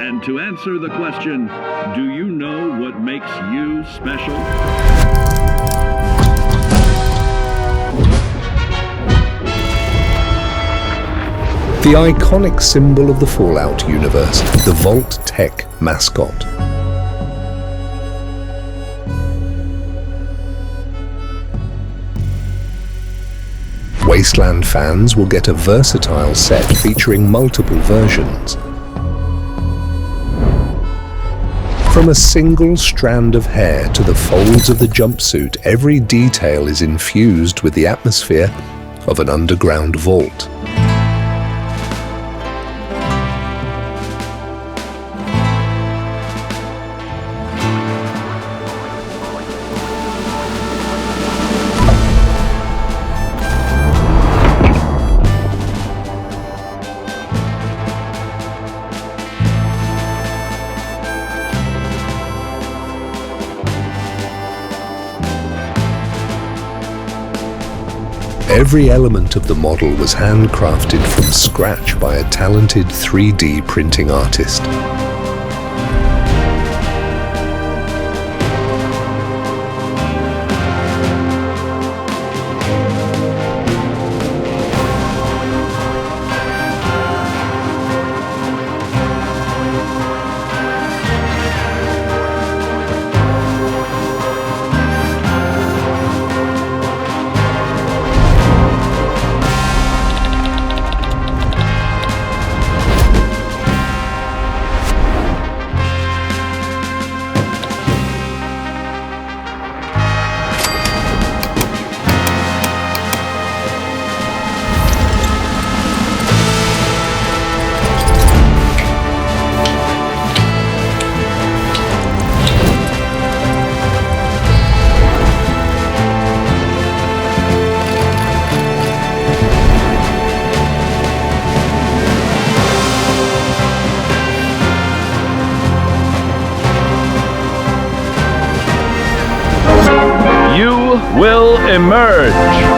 And to answer the question, do you know what makes you special? The iconic symbol of the Fallout universe, the Vault-Tec mascot. Wasteland fans will get a versatile set featuring multiple versions. From a single strand of hair to the folds of the jumpsuit, every detail is infused with the atmosphere of an underground vault. Every element of the model was handcrafted from scratch by a talented 3D printing artist. You will emerge.